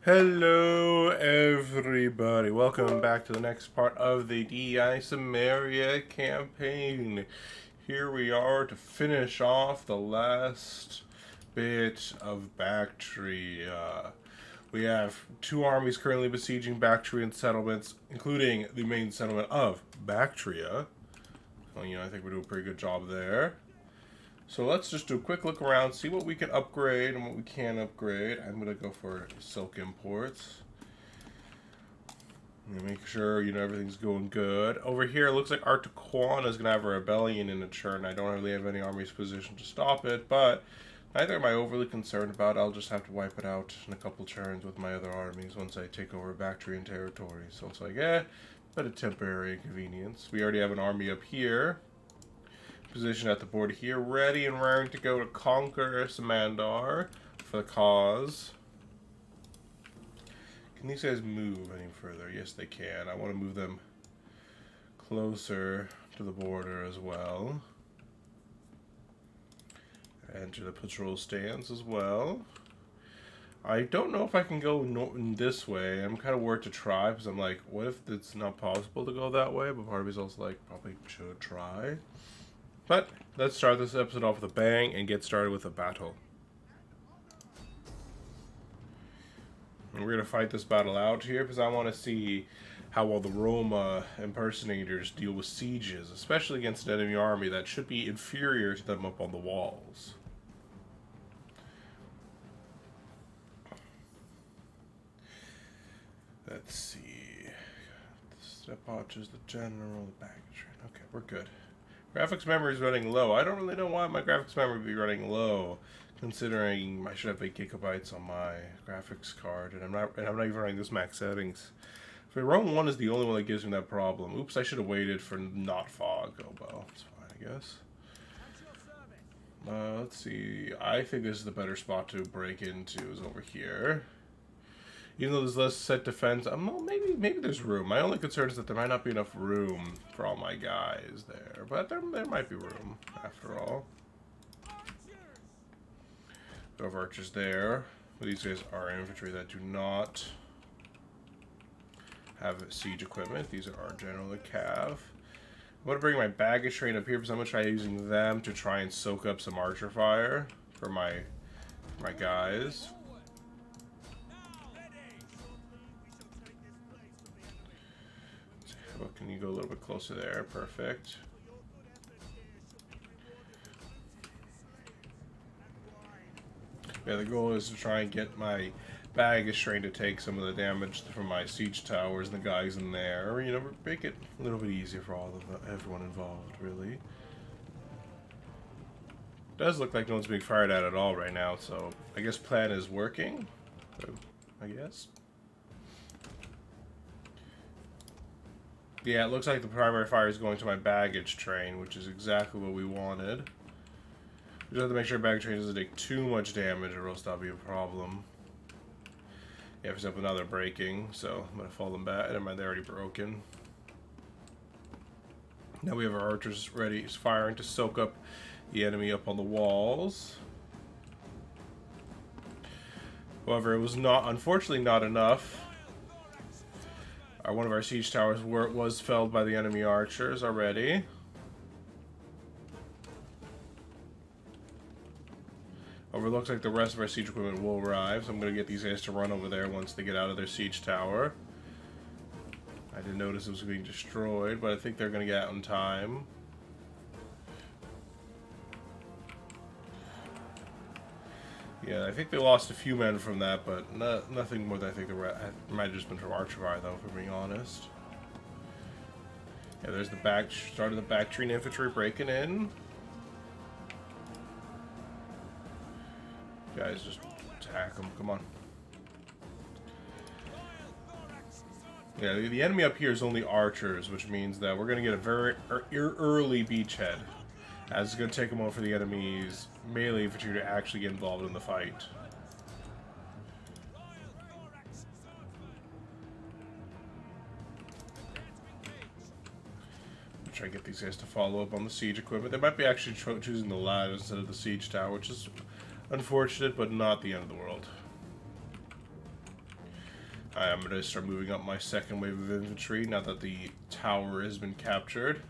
Hello everybody, welcome back to the next part of the DEI Cimmeria campaign. Here we are to finish off the last bit of Baktria. We have two armies currently besieging Bactrian settlements, including the main settlement of Baktria. Well, I think we're doing a pretty good job there. So let's just do a quick look around, see what we can upgrade and what we can upgrade. I'm going to go for silk imports. Make sure, everything's going good. Over here, it looks like Artaquan is going to have a rebellion in a turn. I don't really have any armies positioned to stop it, but neither am I overly concerned about it. I'll just have to wipe it out in a couple turns with my other armies once I take over Bactrian territory. So it's like, but a temporary inconvenience. We already have an army up here. Position at the board here, ready and raring to go to conquer Samandar for the cause. Can these guys move any further? Yes, they can. I want to move them closer to the border as well. Enter the patrol stance as well. I don't know if I can go this way. I'm kind of worried to try because I'm like, what if it's not possible to go that way? But part of me is also like, probably should try. But let's start this episode off with a bang and get started with a battle. And we're going to fight this battle out here because I want to see how well the Roma impersonators deal with sieges, especially against an enemy army that should be inferior to them up on the walls. Let's see. Step archers, the general, the baggage. Okay, we're good. Graphics memory is running low. I don't really know why my graphics memory would be running low, considering I should have 8 gigabytes on my graphics card, and I'm not even running this max settings. Rome 1 is the only one that gives me that problem. Oops, I should have waited for not fog. Oh well, it's fine, I guess. Let's see. I think this is the better spot to break into is over here. Even though there's less set defense, well, maybe there's room. My only concern is that there might not be enough room for all my guys there. But there might be room, after all. We have archers there. But these guys are infantry that do not have siege equipment. These are our general cav. I'm going to bring my baggage train up here because I'm going to try using them to try and soak up some archer fire for my guys. Can you go a little bit closer there? Perfect. Yeah, the goal is to try and get my baggage train to take some of the damage from my siege towers and the guys in there. Make it a little bit easier for everyone involved, really. It does look like no one's being fired at all right now, so I guess plan is working. I guess. Yeah, it looks like the primary fire is going to my baggage train, which is exactly what we wanted. We just have to make sure baggage train doesn't take too much damage, or else that'll be a problem. Yeah, for example, now they're breaking, so I'm going to fall them back. Never mind, they're already broken. Now we have our archers ready, firing to soak up the enemy up on the walls. However, it was unfortunately not enough. One of our siege towers was felled by the enemy archers already. However, it looks like the rest of our siege equipment will arrive, so I'm going to get these guys to run over there once they get out of their siege tower. I didn't notice it was being destroyed, but I think they're going to get out in time. Yeah, I think they lost a few men from that, but nothing more than I think it might have just been from archer fire, though, if I'm being honest. Yeah, there's the start of the Bactrian infantry breaking in. Guys, just attack them. Come on. Yeah, the enemy up here is only archers, which means that we're going to get a very early beachhead. As it's going to take a moment for the enemy's melee infantry to actually get involved in the fight. Try to get these guys to follow up on the siege equipment. They might be actually choosing the ladder instead of the siege tower, which is unfortunate, but not the end of the world. I'm going to start moving up my second wave of infantry now that the tower has been captured.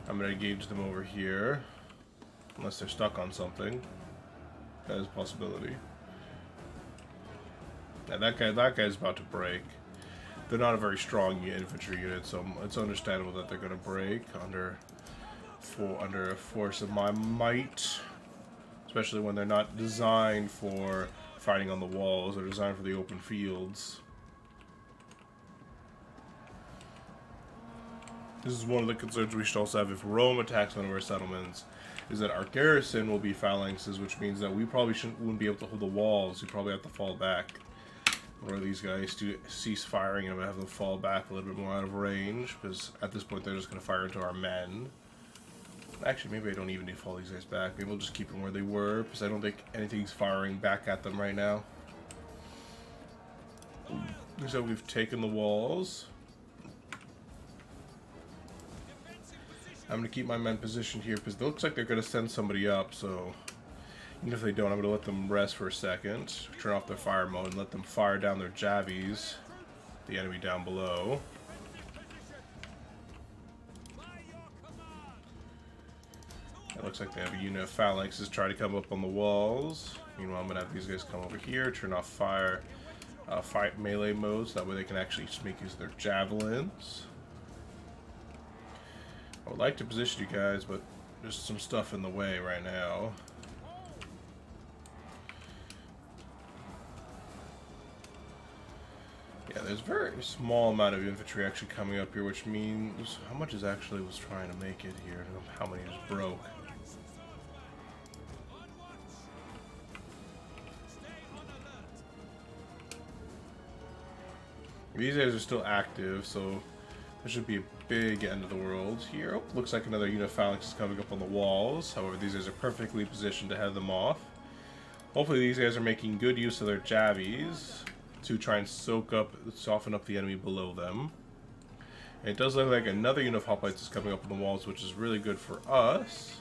I'm going to engage them over here. Unless they're stuck on something. That is a possibility. Yeah, that guy's about to break. They're not a very strong infantry unit, so it's understandable that they're going to break under a force of my might. Especially when they're not designed for fighting on the walls. They're designed for the open fields. This is one of the concerns we should also have if Rome attacks one of our settlements, is that our garrison will be phalanxes, which means that we probably wouldn't be able to hold the walls. We probably have to fall back. Or these guys to cease firing and have them fall back a little bit more out of range, because at this point they're just going to fire into our men. Actually, maybe I don't even need to fall these guys back. Maybe we'll just keep them where they were, because I don't think anything's firing back at them right now. So we've taken the walls. I'm going to keep my men positioned here, because it looks like they're going to send somebody up, so even if they don't, I'm going to let them rest for a second, turn off their fire mode, and let them fire down their javies, the enemy down below. It looks like they have a unit of phalanxes try to come up on the walls. Meanwhile, I'm going to have these guys come over here, turn off fight melee modes, that way they can actually make use of their javelins. I would like to position you guys, but there's some stuff in the way right now. Yeah, there's a very small amount of infantry actually coming up here, which means how much is actually was trying to make it here? How many just broke? These guys are still active, so there should be a big end of the world here. Oh, looks like another unit of phalanx is coming up on the walls. However, these guys are perfectly positioned to head them off. Hopefully these guys are making good use of their javies to try and soften up the enemy below them. And it does look like another unit of hoplites is coming up on the walls, which is really good for us.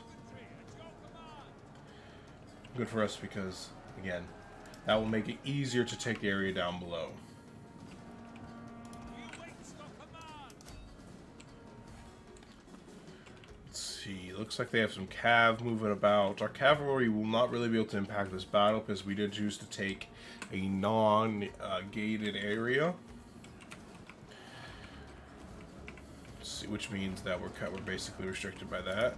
Good for us because, again, that will make it easier to take the area down below. Looks like they have some cav moving about. Our cavalry will not really be able to impact this battle because we did choose to take a non-gated area. Let's see, which means that we're basically restricted by that.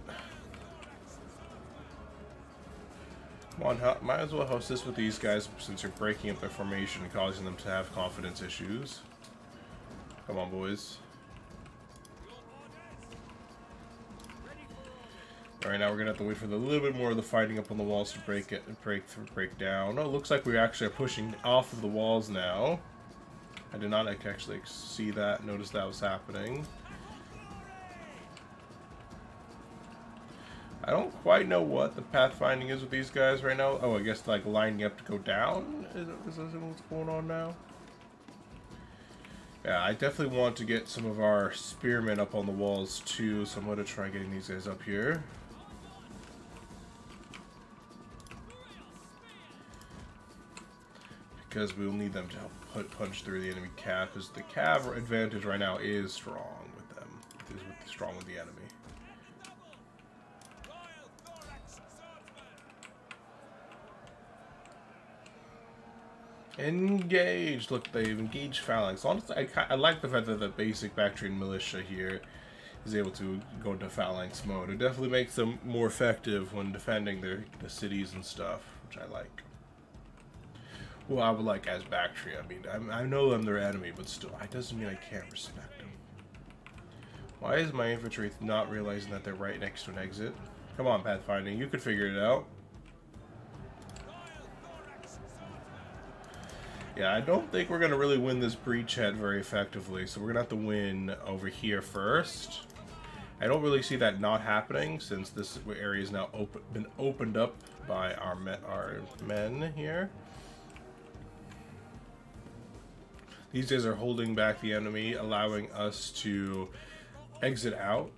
Come on, might as well host this with these guys since you're breaking up their formation and causing them to have confidence issues. Come on, boys. Alright, now we're gonna have to wait for a little bit more of the fighting up on the walls to break down. Oh, it looks like we actually are pushing off of the walls now. I did not actually see that, notice that was happening. I don't quite know what the pathfinding is with these guys right now. Oh, I guess like lining up to go down is what's going on now. Yeah, I definitely want to get some of our spearmen up on the walls too, so I'm going to try getting these guys up here. Because we'll need them to help punch through the enemy cav, because the cav advantage right now is strong with them. Is strong with the enemy. Engaged! Look, they've engaged phalanx. Honestly, I like the fact that the basic Bactrian militia here is able to go into phalanx mode. It definitely makes them more effective when defending the cities and stuff, which I like. Well, I would like as Baktria. I mean, I know I'm their enemy, but still, it doesn't mean I can't respect them. Why is my infantry not realizing that they're right next to an exit? Come on, pathfinding, you could figure it out. Yeah, I don't think we're going to really win this breachhead very effectively, so we're going to have to win over here first. I don't really see that not happening, since this area is now been opened up by our men here. These guys are holding back the enemy, allowing us to exit out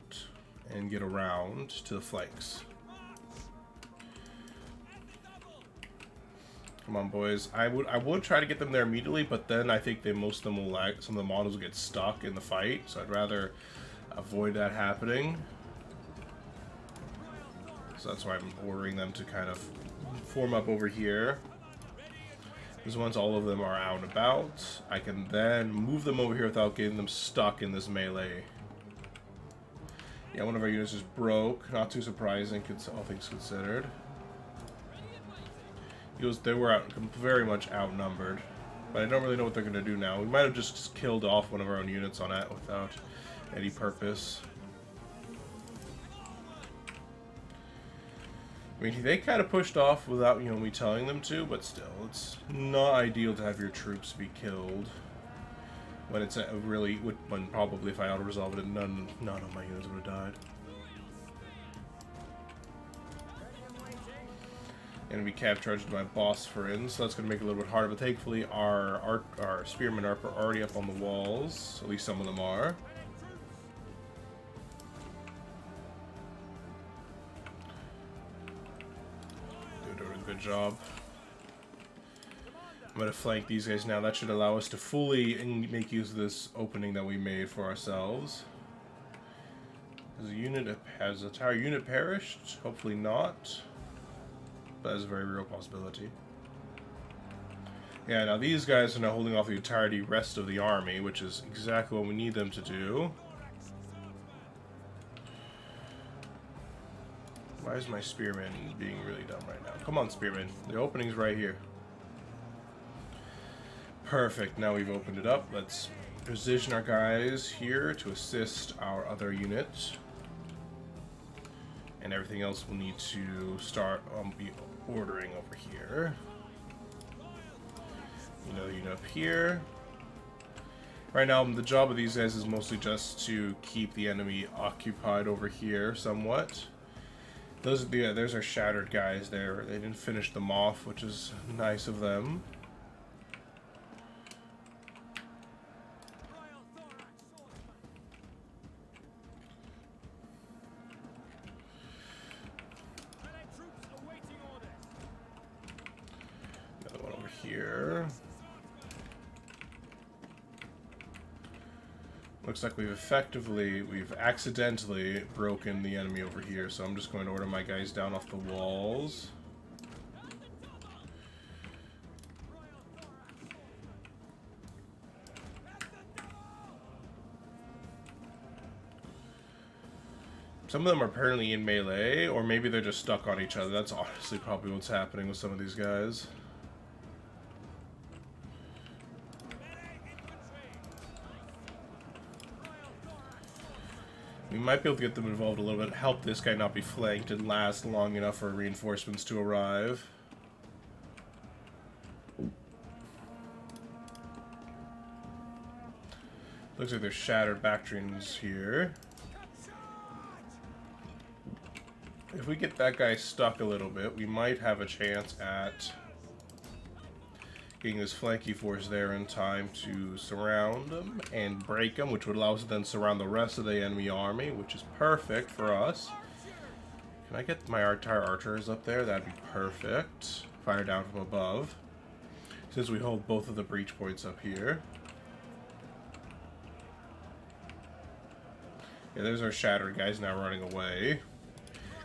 and get around to the flanks. Come on, boys. I would try to get them there immediately, but then I think most of them will lag. Some of the models will get stuck in the fight, so I'd rather avoid that happening. So that's why I'm ordering them to kind of form up over here. Because once all of them are out and about, I can then move them over here without getting them stuck in this melee. Yeah, one of our units just broke. Not too surprising, all things considered. They were very much outnumbered. But I don't really know what they're going to do now. We might have just killed off one of our own units on it without any purpose. I mean, they kind of pushed off without, me telling them to, but still, it's not ideal to have your troops be killed. When it's when probably if I auto-resolved it, none of my units would have died. Enemy cap charged my boss friend, so that's going to make it a little bit harder, but thankfully our spearmen are already up on the walls, at least some of them are. Doing a good job. I'm going to flank these guys now. That should allow us to fully make use of this opening that we made for ourselves. Has a entire unit perished? Hopefully not. That is a very real possibility. Yeah, now these guys are now holding off the rest of the army, which is exactly what we need them to do. Why is my spearman being really dumb right now? Come on, spearman. The opening's right here. Perfect. Now we've opened it up. Let's position our guys here to assist our other unit. And everything else will need to start be ordering over here. Another unit up here. Right now, the job of these guys is mostly just to keep the enemy occupied over here somewhat. There's our shattered guys there. They didn't finish them off, which is nice of them. Another one over here. Looks like we've accidentally broken the enemy over here, so I'm just going to order my guys down off the walls. Some of them are apparently in melee, or maybe they're just stuck on each other. That's honestly probably what's happening with some of these guys. We might be able to get them involved a little bit, help this guy not be flanked and last long enough for reinforcements to arrive. Looks like there's shattered Bactrians here. If we get that guy stuck a little bit, we might have a chance at getting this flanky force there in time to surround them and break them, which would allow us to then surround the rest of the enemy army, which is perfect for us. Can I get my entire archers up there? That'd be perfect. Fire down from above, since we hold both of the breach points up here. Yeah, there's our shattered guys now running away.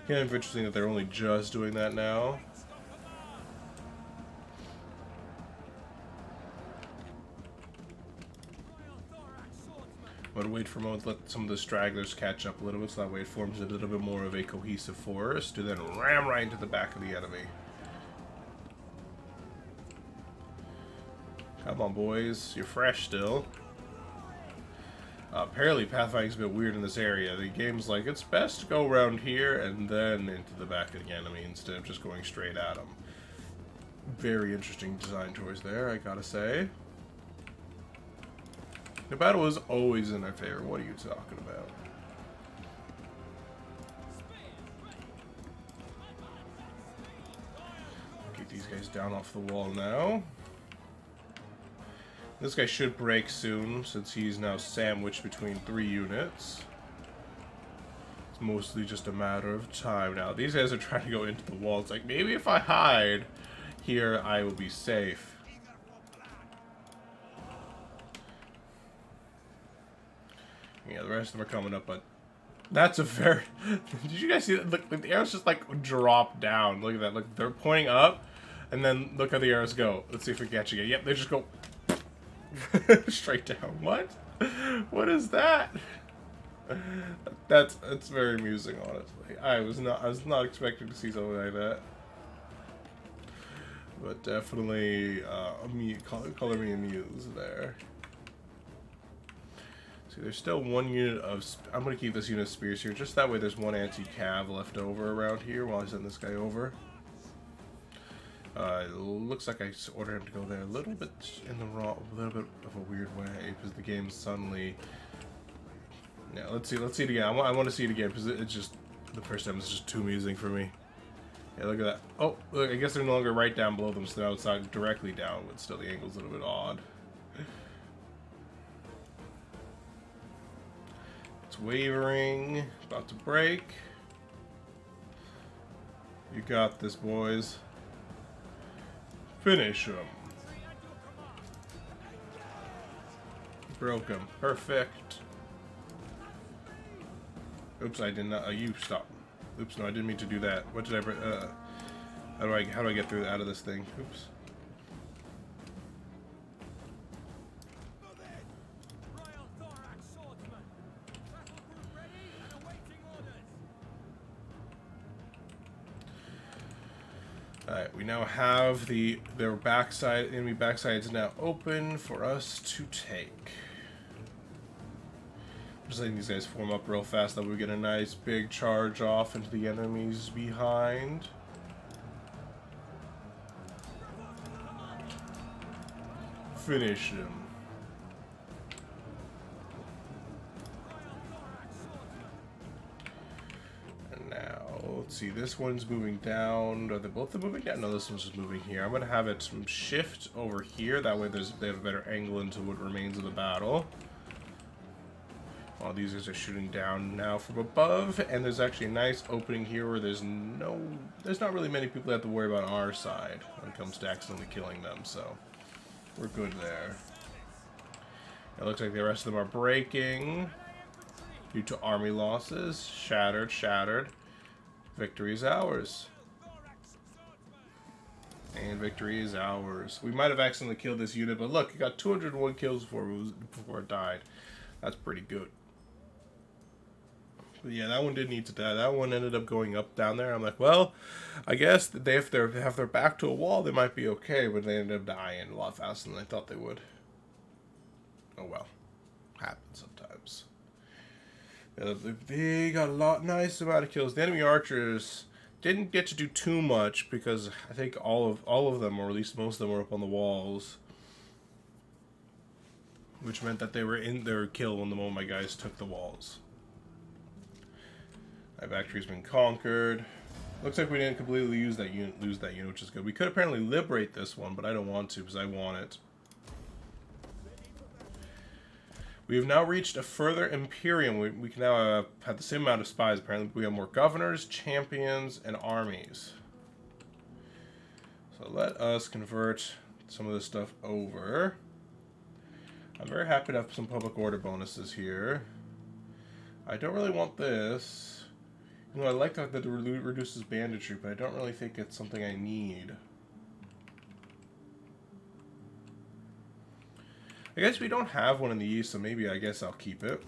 Kind of interesting that they're only just doing that now. I'm going to wait for a moment to let some of the stragglers catch up a little bit, so that way it forms a little bit more of a cohesive force to then ram right into the back of the enemy. Come on, boys. You're fresh still. Apparently, pathfinding's a bit weird in this area. The game's like, it's best to go around here and then into the back of the enemy instead of just going straight at them. Very interesting design choice there, I gotta say. The battle is always in our favor. What are you talking about? Get these guys down off the wall now. This guy should break soon, since he's now sandwiched between 3 units. It's mostly just a matter of time now. These guys are trying to go into the wall. It's like, maybe if I hide here, I will be safe. Yeah, the rest of them are coming up, but that's a very... Did you guys see that? Look, the arrows just, like, drop down. Look at that. Look, they're pointing up, and then look how the arrows go. Let's see if we're catching it. Yep, they just go straight down. What? What is that? That's very amusing, honestly. I was not expecting to see something like that. But definitely color me amused there. See, there's still one unit of... I'm going to keep this unit of spears here. Just that way there's one anti-cav left over around here while I send this guy over. It looks like I ordered him to go there a little bit in the wrong... A little bit of a weird way. Because the game suddenly... Yeah, let's see it again. I want to see it again because it's just... The first time it's just too amusing for me. Yeah, look at that. Oh, look, I guess they're no longer right down below them, so they're outside directly down, but still the angle's a little bit odd. It's wavering, about to break. You got this, boys. Finish him. Broke him. Perfect. Oops, I did not. You stop. Oops, no, I didn't mean to do that. What did I? How do I get through out of this thing? Oops. Alright, we now have their backside, enemy backside is now open for us to take. Just letting these guys form up real fast, that we get a nice big charge off into the enemies behind. Finish him. And now, let's see, this one's moving down. Are they both moving down? No, this one's just moving here. I'm going to have it shift over here. That way they have a better angle into what remains of the battle. While these guys are shooting down now from above. And there's actually a nice opening here where there's not really many people that have to worry about our side when it comes to accidentally killing them. So, we're good there. It looks like the rest of them are breaking due to army losses. Shattered, shattered. Victory is ours. And victory is ours. We might have accidentally killed this unit, but look, it got 201 kills before it died. That's pretty good. But yeah, that one did need to die. That one ended up going up down there. I'm like, well, I guess that if they have their back to a wall, they might be okay, but they ended up dying a lot faster than I thought they would. Oh well, happens sometimes. Yeah, they got a nice amount of kills. The enemy archers didn't get to do too much because I think all of them, or at least most of them, were up on the walls, which meant that they were in their kill when the moment my guys took the walls. My Baktria's been conquered. Looks like we didn't completely lose that unit, which is good. We could apparently liberate this one, but I don't want to because I want it. We have now reached a further Imperium. We can now have the same amount of spies, apparently. We have more governors, champions, and armies. So let us convert some of this stuff over. I'm very happy to have some public order bonuses here. I don't really want this. You know, I like that it reduces banditry, but I don't really think it's something I need. I guess we don't have one in the east, so maybe I guess I'll keep it.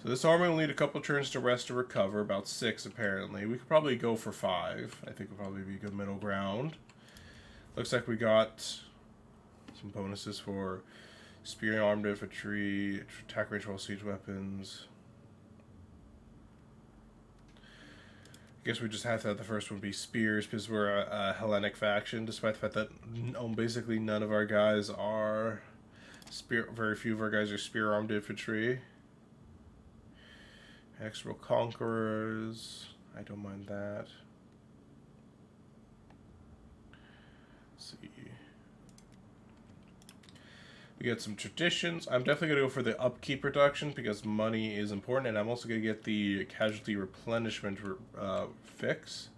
So this army will need a couple turns to rest to recover, about 6 apparently. We could probably go for 5. I think would probably be a good middle ground. Looks like we got some bonuses for spear and armed infantry, attack range while siege weapons. I guess we just have to have the first one be spears because we're a Hellenic faction, despite the fact that basically none of our guys are spear. Very few of our guys are spear armed infantry. External conquerors. I don't mind that. Let's see. We get some traditions. I'm definitely going to go for the upkeep reduction because money is important, and I'm also going to get the casualty replenishment fix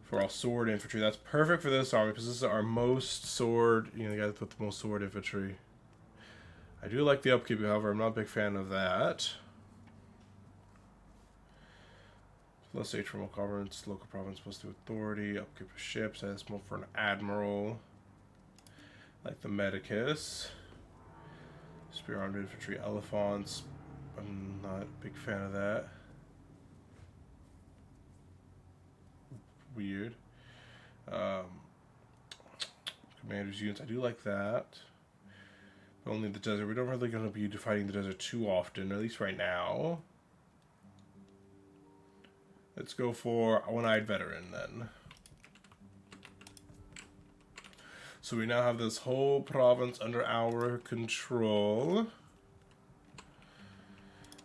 for all sword infantry. That's perfect for this army because this is our most sword, the guys with the most sword infantry. I do like the upkeep, however, I'm not a big fan of that. Plus H from local governments, local province plus 2 authority, upkeep of ships, that's more for an admiral. Like the Medicus. Spear armed infantry, elephants. I'm not a big fan of that. Weird. Commander's units, I do like that. But only the desert. We're not really going to be fighting the desert too often, at least right now. Let's go for a one-eyed veteran then. So we now have this whole province under our control.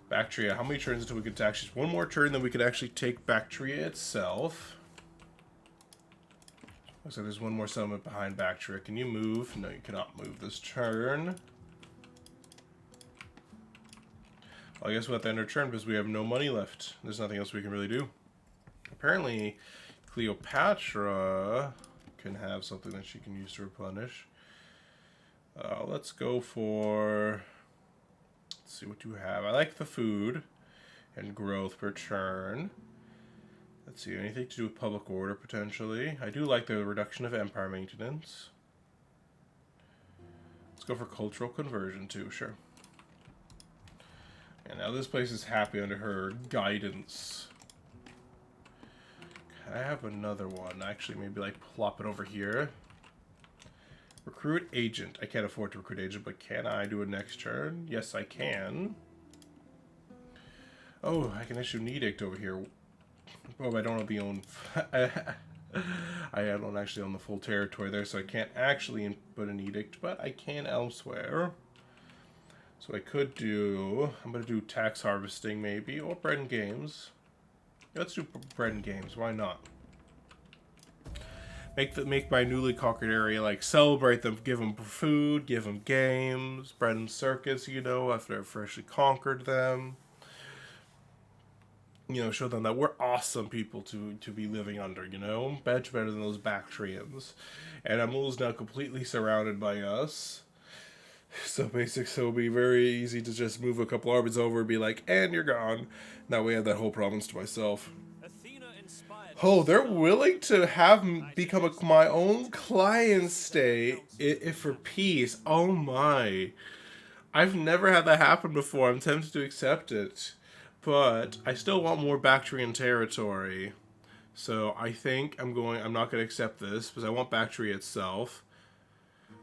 Baktria, how many turns until we get to actually... One more turn, then we could actually take Baktria itself. Looks like there's one more settlement behind Baktria. Can you move? No, you cannot move this turn. Well, I guess we'll have to end our turn because we have no money left. There's nothing else we can really do. Apparently, Cleopatra can have something that she can use to replenish. Let's go for... Let's see, what do you have? I like the food and growth per turn. Let's see, anything to do with public order, potentially. I do like the reduction of empire maintenance. Let's go for cultural conversion, too, sure. And now this place is happy under her guidance. Can I have another one? Actually, maybe, like, plop it over here. Recruit agent. I can't afford to recruit agent, but can I do it next turn? Yes, I can. Oh, I can issue an edict over here. Oh, I don't have the own... I don't actually own the full territory there, so I can't actually put an edict, but I can elsewhere. So I could do... I'm going to do tax harvesting, maybe, or bread and games. Let's do bread and games. Why not? Make my newly conquered area, like, celebrate them, give them food, give them games, bread and circus, after I've freshly conquered them. Show them that we're awesome people to be living under, Much better than those Bactrians. And Amul's now completely surrounded by us. So it'll be very easy to just move a couple armies over and be like, and you're gone. Now we have that whole province to myself. Oh, they're willing to have become my own client state if for peace. Oh my. I've never had that happen before. I'm tempted to accept it. But I still want more Bactrian territory. So I think I'm not going to accept this because I want Baktria itself.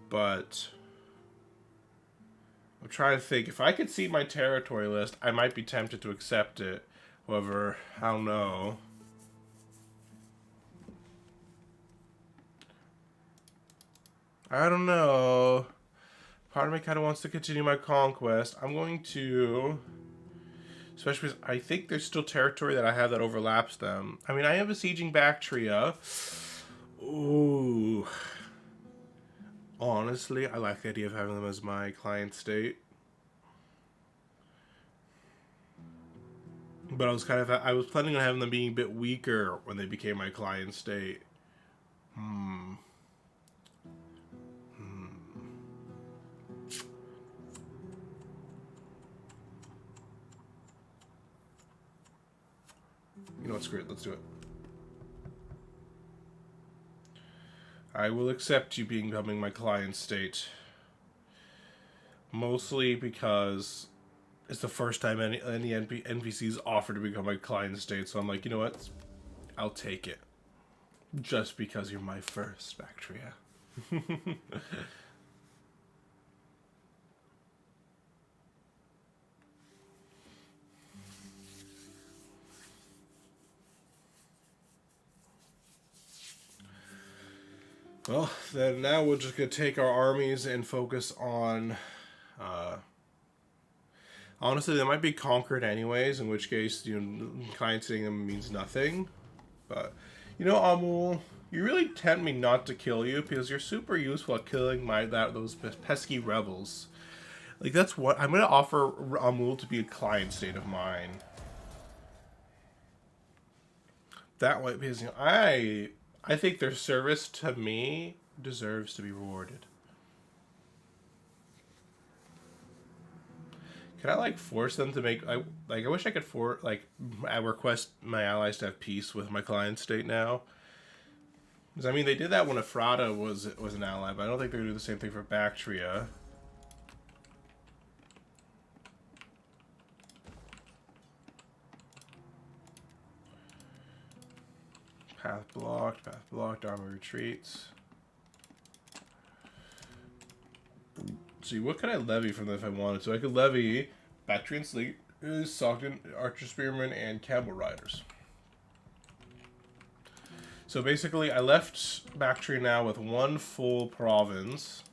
But I'm trying to think. If I could see my territory list, I might be tempted to accept it. However, I don't know. I don't know. Part of me kind of wants to continue my conquest. I'm going to... Especially because I think there's still territory that I have that overlaps them. I mean, I am besieging Baktria. Ooh. Honestly, I like the idea of having them as my client state. But I was planning on having them being a bit weaker when they became my client state. You know what, screw it, let's do it. I will accept you becoming my client state. Mostly because it's the first time any NPCs offer to become my client state, so I'm like, you know what? I'll take it. Just because you're my first, Baktria. Well, then now we're just going to take our armies and focus on... honestly, they might be conquered anyways, in which case, client stating them means nothing. But, Amul, You really tempt me not to kill you because you're super useful at killing those pesky rebels. Like, that's what I'm gonna offer Amul to be a client state of mine. That way, because I think their service to me deserves to be rewarded. Can I like force them to make I wish I could I request my allies to have peace with my client state now. Because I mean they did that when Ephrata was an ally, but I don't think they're gonna do the same thing for Baktria. Path blocked, army retreats. See, what could I levy from them if I wanted to? I could levy Bactrian Slayers, Sogdian Archer Spearmen, and Camel Riders. So basically, I left Baktria now with one full province.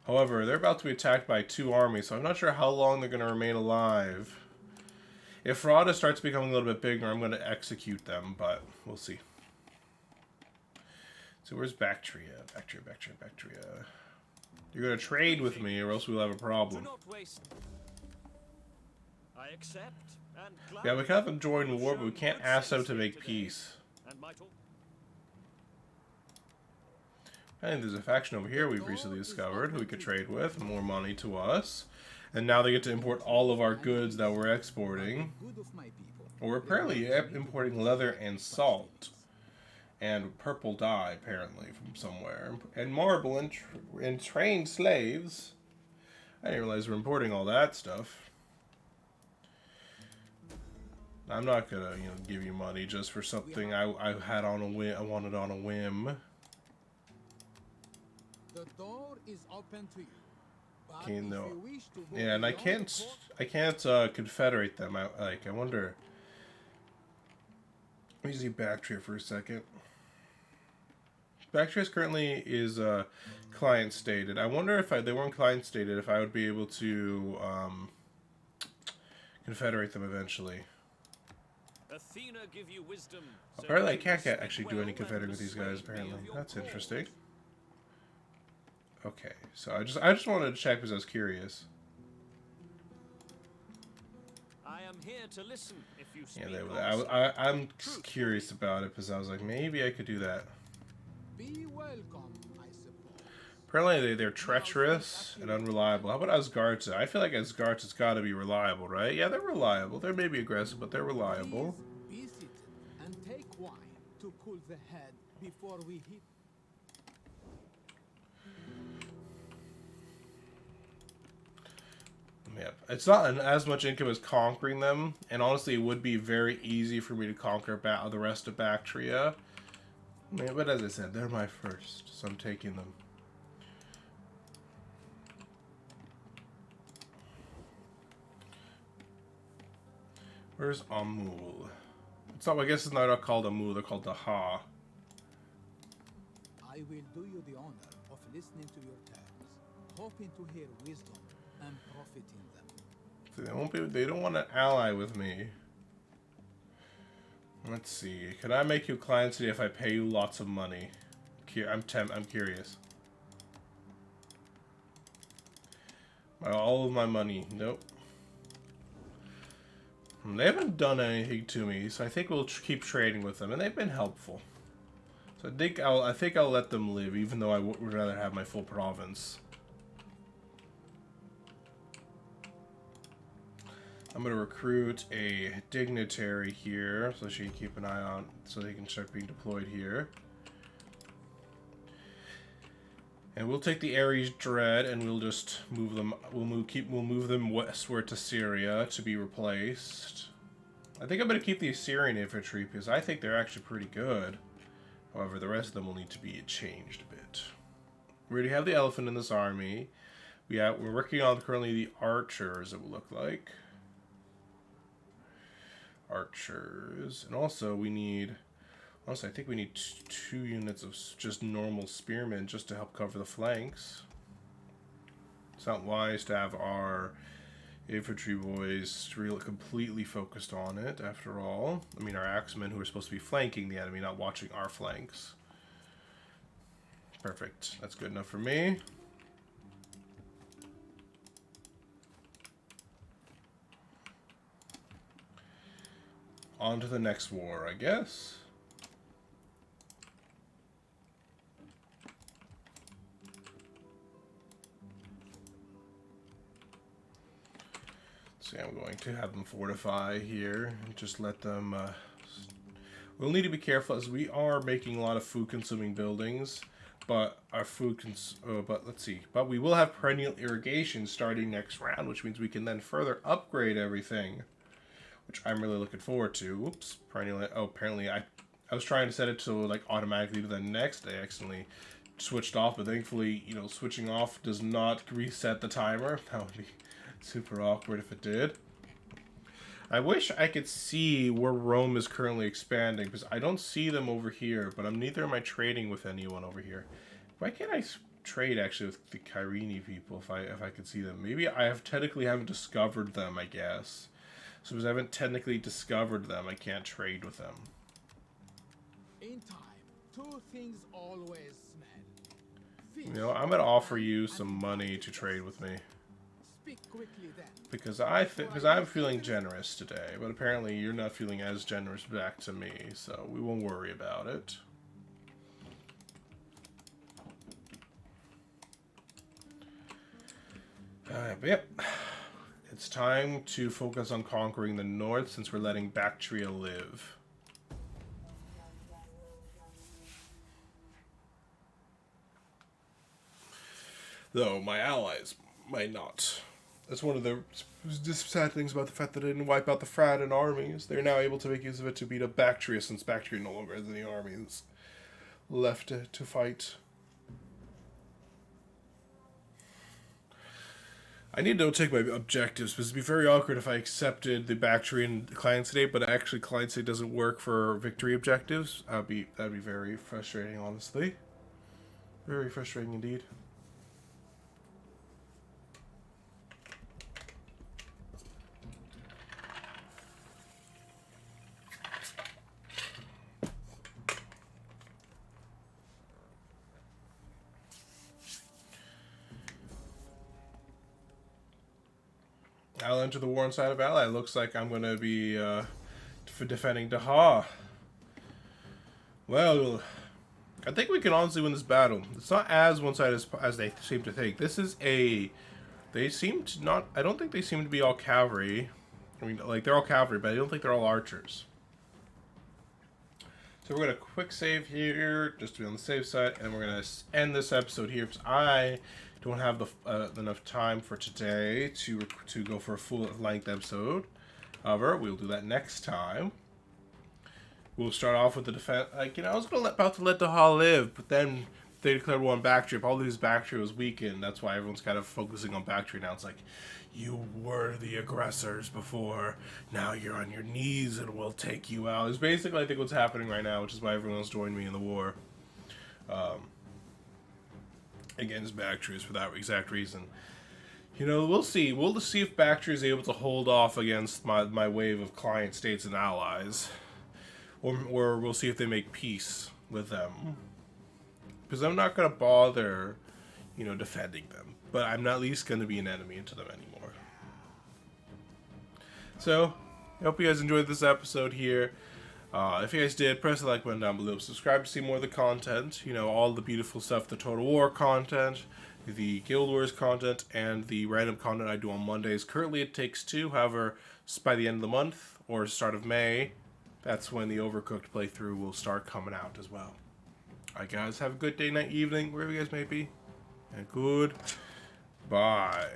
However, they're about to be attacked by 2 armies, so I'm not sure how long they're going to remain alive. If Rada starts becoming a little bit bigger, I'm going to execute them, but we'll see. So where's Baktria? Baktria. You're going to trade with me, or else we'll have a problem. I accept and Yeah, we can have them join war, but we can't ask them to make peace. I think there's a faction over here we've recently discovered who we could trade with. More money to us. And now they get to import all of our goods that we're exporting. We're apparently importing leather and salt. And purple dye, apparently, from somewhere. And marble and trained slaves. I didn't realize we're importing all that stuff. I'm not gonna, give you money just for something I had on a whim. I wanted on a whim. The door is open to you. Okay, no. Yeah, and I can't confederate them. I wonder. Let me see Baktria for a second. Baktria currently is client stated. I wonder if they weren't client stated, if I would be able to confederate them eventually. Athena give you wisdom, apparently, I can't actually do any confederating with these guys. Apparently, that's interesting. Okay, so I just wanted to check because I was curious. I am here to listen if you speak. Yeah, I'm curious about it because I was like, maybe I could do that. Be welcome, I suppose. Apparently, they're treacherous and unreliable. How about Asgarza? I feel like Asgarza's got to be reliable, right? Yeah, they're reliable. They may be aggressive, but they're reliable. Please be seated and take wine to cool the head before we hit. Yep. It's not as much income as conquering them, and honestly, it would be very easy for me to conquer the rest of Baktria. Yeah, but as I said, they're my first, so I'm taking them. Where's Amul? It's not. I guess it's not called Amul. They're called Daha. I will do you the honor of listening to your terms, hoping to hear wisdom and profit in them. They don't want to ally with me. Let's see. Can I make you client city if I pay you lots of money? I'm curious. All of my money. Nope. They haven't done anything to me, so I think we'll keep trading with them, and they've been helpful. So I think I'll let them live, even though I would rather have my full province. I'm going to recruit a dignitary here, so she can keep an eye on, so they can start being deployed here. And we'll take the Ares Dread, and we'll just move them. We'll move them westward to Syria to be replaced. I think I'm going to keep the Assyrian infantry because I think they're actually pretty good. However, the rest of them will need to be changed a bit. We already have the elephant in this army. We're working on currently the archers. It will look like. Archers, and also we need. Honestly, I think we need 2 units of just normal spearmen just to help cover the flanks. It's not wise to have our Infantry boys really completely focused on it, after all. I mean, our axemen who are supposed to be flanking the enemy, not watching our flanks. Perfect. That's good enough for me. On to the next war, I guess. See, I'm going to have them fortify here and just let them. We'll need to be careful as we are making a lot of food-consuming buildings, but our but let's see. But we will have perennial irrigation starting next round, which means we can then further upgrade everything, which I'm really looking forward to. Whoops, perennial. Oh, apparently I was trying to set it to like automatically do the next day. I accidentally switched off, but thankfully, you know, switching off does not reset the timer. That would be super awkward if it did. I wish I could see where Rome is currently expanding, because I don't see them over here, but neither am I trading with anyone over here. Why can't I trade actually with the Kyrene people if I could see them? Maybe I technically haven't discovered them, I guess. So because I haven't technically discovered them, I can't trade with them. In time, two things always smell. You know, I'm gonna offer you some money to trade with me. Speak quickly then. Because I'm feeling generous today, but apparently you're not feeling as generous back to me, so we won't worry about it. But yep, it's time to focus on conquering the north since we're letting Baktria live. Though my allies might not. That's one of the sad things about the fact that they didn't wipe out the Fradan armies. They're now able to make use of it to beat up Baktria, since Baktria no longer has any armies left to fight. I need to take my objectives, because it'd be very awkward if I accepted the Bactrian client state, but actually client state doesn't work for victory objectives. That'd be very frustrating, honestly. Very frustrating indeed. I'll enter the war inside of ally. It looks like I'm going to be defending Daha. Well, I think we can honestly win this battle. It's not as one-sided as they seem to think. This is a... They seem to not... I don't think they seem to be all cavalry. I mean, like, they're all cavalry, but I don't think they're all archers. So we're going to quick save here, just to be on the safe side, and we're going to end this episode here, because I don't have enough time for today to go for a full-length episode. However, we'll do that next time. We'll start off with the defense. Like, you know, I was about to let Daha live, but then they declared war on Baktria. All these Baktria was weakened. That's why everyone's kind of focusing on Baktria now. It's like, you were the aggressors before. Now you're on your knees and we'll take you out. It's basically, I think, what's happening right now, which is why everyone's joined me in the war. Against Baktria for that exact reason. You know, we'll see. We'll see if Baktria is able to hold off against my wave of client states and allies. Or we'll see if they make peace with them. Because I'm not going to bother, you know, defending them. But I'm not at least going to be an enemy to them anymore. So, I hope you guys enjoyed this episode here. If you guys did, press the like button down below. Subscribe to see more of the content. You know, all the beautiful stuff, the Total War content, the Guild Wars content, and the random content I do on Mondays. Currently it takes 2. However, by the end of the month, or start of May, that's when the Overcooked playthrough will start coming out as well. Alright guys, have a good day, night, evening, wherever you guys may be. And good bye.